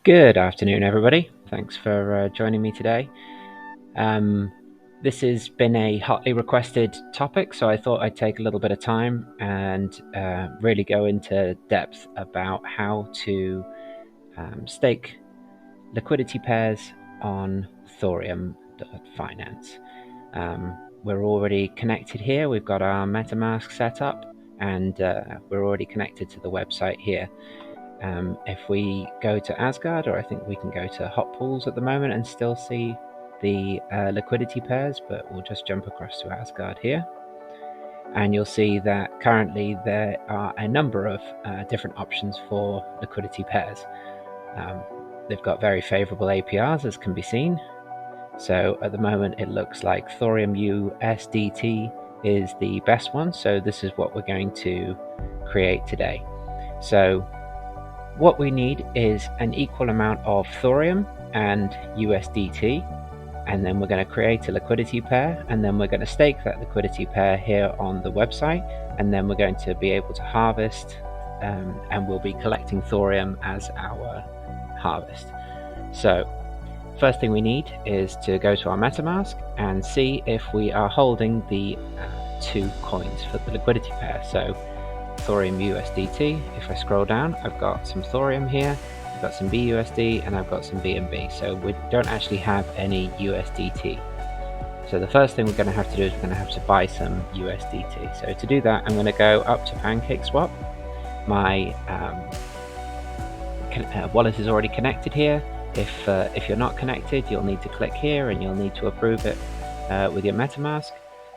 Good afternoon, everybody. Thanks for joining me today. This has been a hotly requested topic, so I thought I'd take a little bit of time and really go into depth about how to stake liquidity pairs on Thoreum.finance. We're already connected here. We've got our MetaMask set up, and we're already connected to the website here. If we go to Asgard, or I think we can go to Hot Pools at the moment and still see the liquidity pairs, but we'll just jump across to Asgard here. And you'll see that currently there are a number of different options for liquidity pairs. They've got very favorable APRs, as can be seen. So at the moment it looks like Thoreum USDT is the best one, so this is what we're going to create today. So what we need is an equal amount of Thoreum and USDT, and then we're going to create a liquidity pair, and then we're going to stake that liquidity pair here on the website, and then we're going to be able to harvest, and we'll be collecting Thoreum as our harvest. So first thing we need is to go to our MetaMask and see if we are holding the 2 coins for the liquidity pair. So Thoreum USDT, if I scroll down, I've got some Thoreum here, I've got some BUSD, and I've got some BNB. So we don't actually have any USDT. So the first thing we're going to have to do is we're going to have to buy some USDT. So to do that, I'm going to go up to Pancake Swap. My wallet is already connected here. If you're not connected, you'll need to click here and you'll need to approve it with your MetaMask.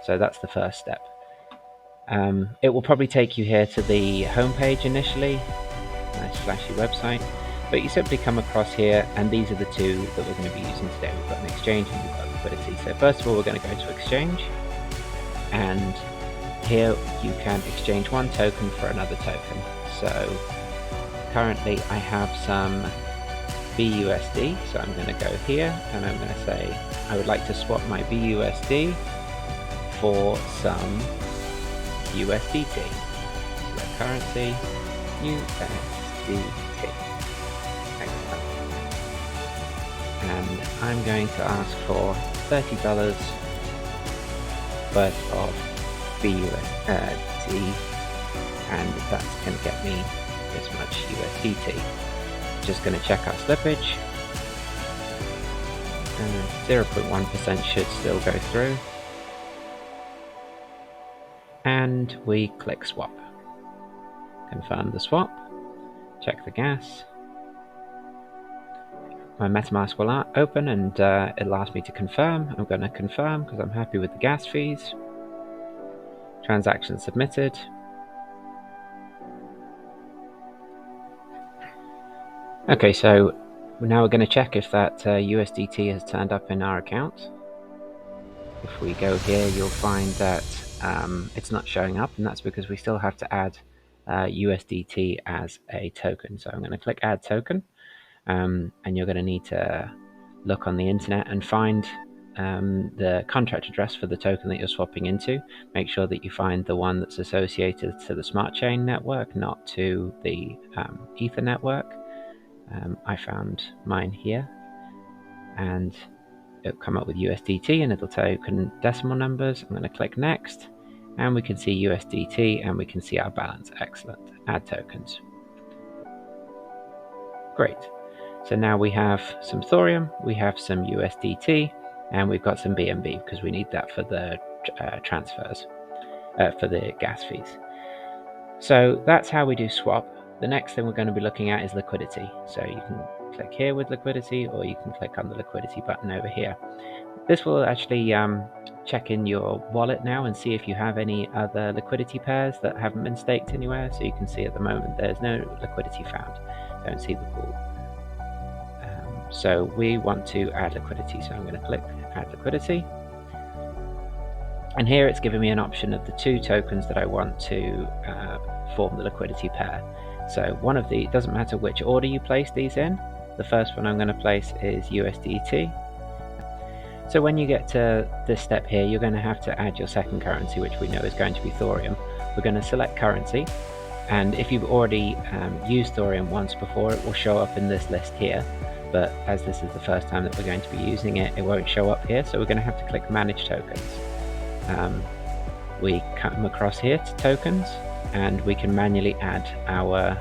So that's the first step. It will probably take you here to the home page initially, nice flashy website, but you simply come across here, and these are the 2 that we're going to be using today. We've got an exchange and we've got liquidity. So first of all, we're going to go to exchange, and here you can exchange 1 token for another token. So currently I have some BUSD, so I'm going to go here and I'm going to say I would like to swap my BUSD for some USDT. Select currency, USDT. Excellent. And I'm going to ask for $30 worth of BUSD, and that's going to get me this much USDT. Just going to check our slippage, and 0.1% should still go through. And we click swap. Confirm the swap, check the gas. My MetaMask will open, and it'll ask me to confirm. I'm going to confirm because I'm happy with the gas fees. Transaction submitted. Okay, so now we're going to check if that USDT has turned up in our account. If we go here, you'll find that it's not showing up, and that's because we still have to add USDT as a token. So I'm going to click add token, and you're going to need to look on the internet and find the contract address for the token that you're swapping into. Make sure that you find the one that's associated to the smart chain network, not to the Ether network. I found mine here, and it'll come up with USDT, and it'll tell you decimal numbers. I'm going to click next, and we can see USDT, and we can see our balance. Excellent. Add tokens. Great. So now we have some Thoreum, we have some USDT, and we've got some BNB because we need that for the transfers, for the gas fees. So that's how we do swap. The next thing we're going to be looking at is liquidity. So you can click here with liquidity, or you can click on the liquidity button over here. This will actually check in your wallet now and see if you have any other liquidity pairs that haven't been staked anywhere. So you can see at the moment there's no liquidity found. Don't see the pool. So we want to add liquidity. So I'm going to click add liquidity. And here it's giving me an option of the 2 tokens that I want to form the liquidity pair. So one of the, it doesn't matter which order you place these in. The first one I'm going to place is USDT. So when you get to this step here, you're going to have to add your second currency, which we know is going to be Thoreum. We're going to select currency, And if you've already used Thoreum once before, it will show up in this list here. But as this is the first time that we're going to be using it, it won't show up here. So we're going to have to click Manage Tokens. We come across here to Tokens, and we can manually add our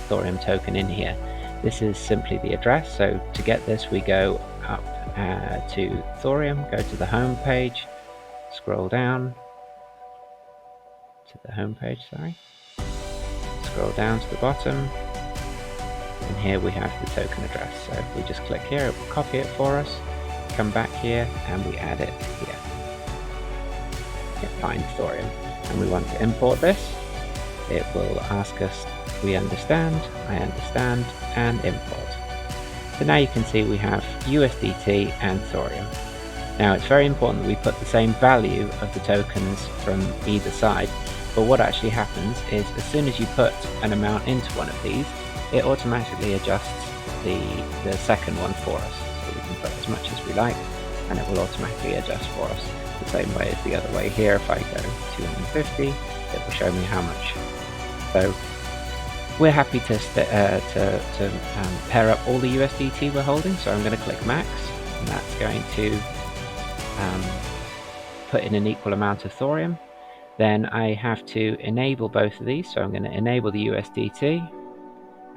Thoreum token in here. This is simply the address. So to get this, we go up to Thoreum, go to the home page, scroll down to the home page, scroll down to the bottom, and here we have the token address. So if we just click here, it will copy it for us, come back here, and we add it here. Hit Find Thoreum, and we want to import this. It will ask us, we understand, I understand, and import. So now you can see we have USDT and Thoreum. Now it's very important that we put the same value of the tokens from either side, but what actually happens is as soon as you put an amount into one of these, it automatically adjusts the second one for us. So we can put as much as we like, and it will automatically adjust for us the same way as the other way here. If I go 250, it will show me how much. So we're happy to pair up all the USDT we're holding, so I'm going to click Max, and that's going to put in an equal amount of Thoreum. Then I have to enable both of these, so I'm going to enable the USDT,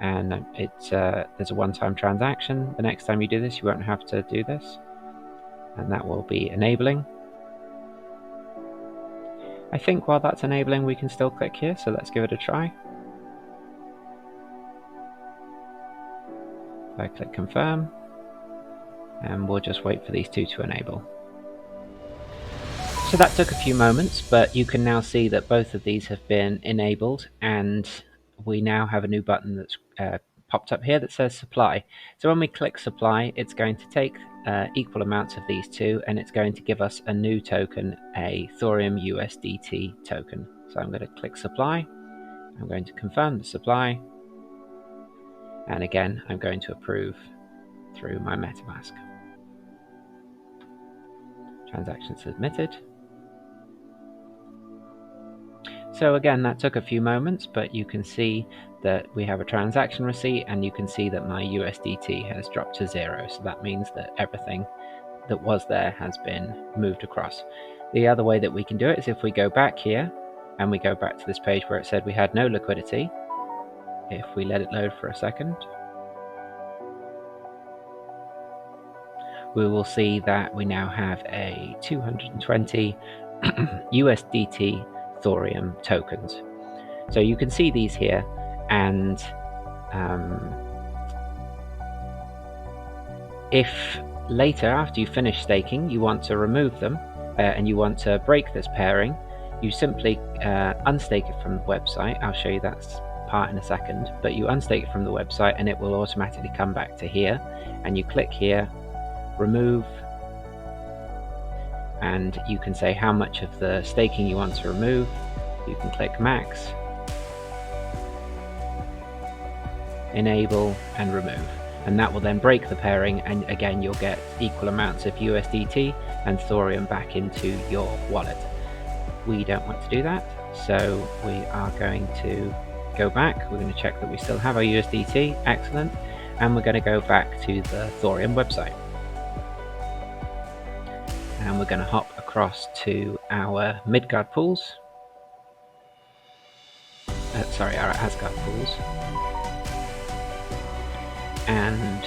and there's a one-time transaction. The next time you do this, you won't have to do this, and that will be enabling. I think while that's enabling, we can still click here, so let's give it a try. I click confirm, and we'll just wait for these two to enable. So that took a few moments, but you can now see that both of these have been enabled, and we now have a new button that's popped up here that says supply. So when we click supply, it's going to take equal amounts of these two, and it's going to give us a new token, a Thoreum USDT token. So I'm going to click supply, I'm going to confirm the supply, and again I'm going to approve through my MetaMask. Transaction submitted. So again, that took a few moments, but you can see that we have a transaction receipt, and you can see that my USDT has dropped to 0. So that means that everything that was there has been moved across. The other way that we can do it is if we go back here, and we go back to this page where it said we had no liquidity. If we let it load for a second, we will see that we now have a 220 USDT Thoreum tokens. So you can see these here, and if later, after you finish staking, you want to remove them and you want to break this pairing, you simply unstake it from the website. I'll show you that part in a second, but you unstake it from the website and it will automatically come back to here, and you click here, remove, and you can say how much of the staking you want to remove. You can click max, enable, and remove, and that will then break the pairing, and again you'll get equal amounts of USDT and Thoreum back into your wallet. We don't want to do that, so we are going to go back. We're going to check that we still have our USDT, excellent, and we're going to go back to the Thoreum website. And we're going to hop across to our Midgard pools. Sorry, our Asgard pools. And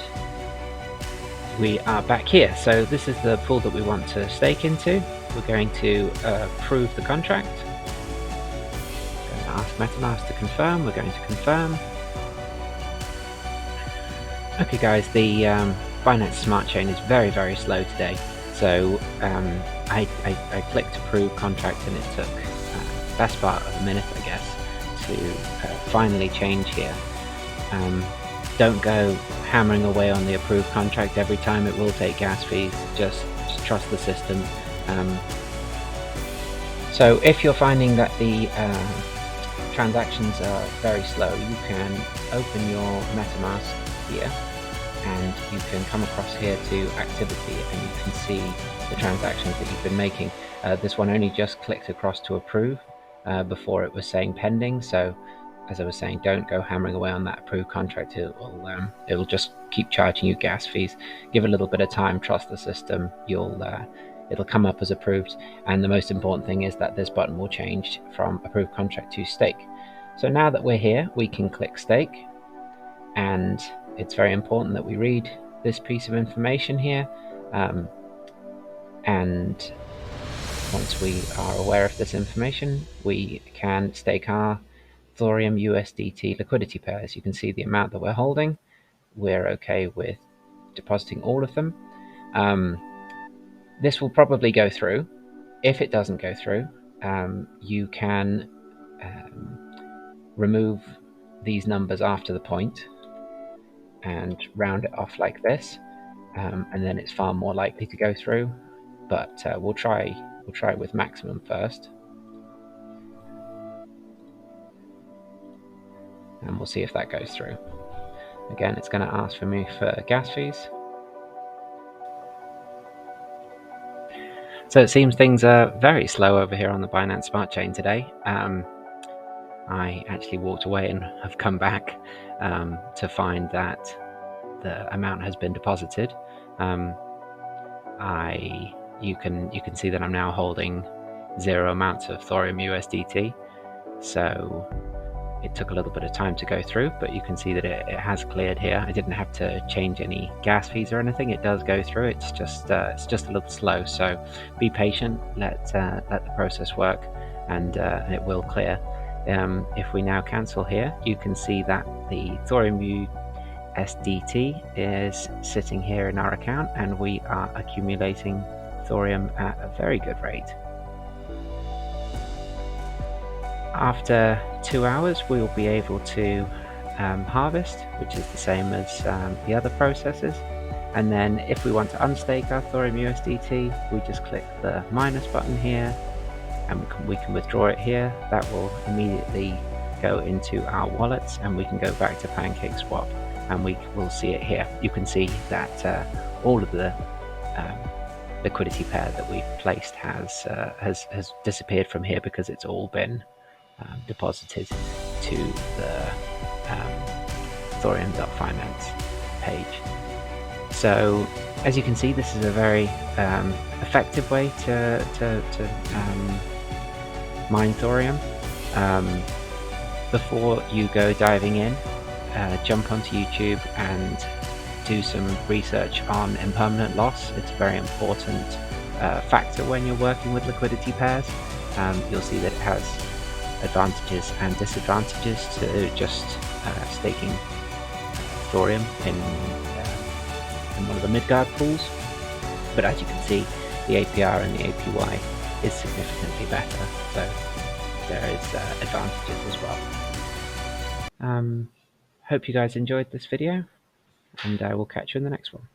we are back here. So this is the pool that we want to stake into. We're going to approve the contract. We're going to ask MetaMask to confirm. We're going to confirm. Okay guys, the Binance Smart Chain is very, very slow today. So I clicked approve contract, and it took the best part of a minute, I guess, to finally change here. Don't go hammering away on the approved contract every time. It will take gas fees. Just trust the system. So if you're finding that the transactions are very slow, you can open your MetaMask here, and you can come across here to activity, and you can see the transactions that you've been making. This one only just clicked across to approve before it was saying pending, so as I was saying, don't go hammering away on that approved contract. It'll just keep charging you gas fees. Give it a little bit of time, trust the system. It'll come up as approved. And the most important thing is that this button will change from approved contract to stake. So now that we're here, we can click stake, and it's very important that we read this piece of information here. And once we are aware of this information, we can stake our Thoreum USDT liquidity pairs. You can see the amount that we're holding. We're okay with depositing all of them. This will probably go through. If it doesn't go through, you can remove these numbers after the point and round it off like this, and then it's far more likely to go through. But we'll try with maximum first, and we'll see if that goes through. Again, it's going to ask for me for gas fees. So it seems things are very slow over here on the Binance Smart Chain today. I actually walked away and have come back to find that the amount has been deposited. You can see that I'm now holding 0 amounts of Thoreum USDT. So it took a little bit of time to go through, but you can see that it has cleared here. I didn't have to change any gas fees or anything. It does go through. It's just a little slow. So be patient. Let the process work, and it will clear. If we now cancel here, you can see that the Thoreum USDT is sitting here in our account, and we are accumulating Thoreum at a very good rate. After 2 hours, we will be able to harvest, which is the same as the other processes. And then if we want to unstake our Thoreum USDT, we just click the minus button here, and we can withdraw it here. That will immediately go into our wallets, and we can go back to Pancake Swap, and we will see it here. You can see that all of the liquidity pair that we've placed has disappeared from here because it's all been deposited to the Thoreum.finance page. So as you can see, this is a very effective way to mine Thoreum. Before you go diving in, jump onto YouTube and do some research on impermanent loss. It's a very important factor when you're working with liquidity pairs. You'll see that it has advantages and disadvantages to just staking Thoreum in one of the Midgard pools, but as you can see, the APR and the APY is significantly better, so there is advantages as well. Hope you guys enjoyed this video, and I will catch you in the next one.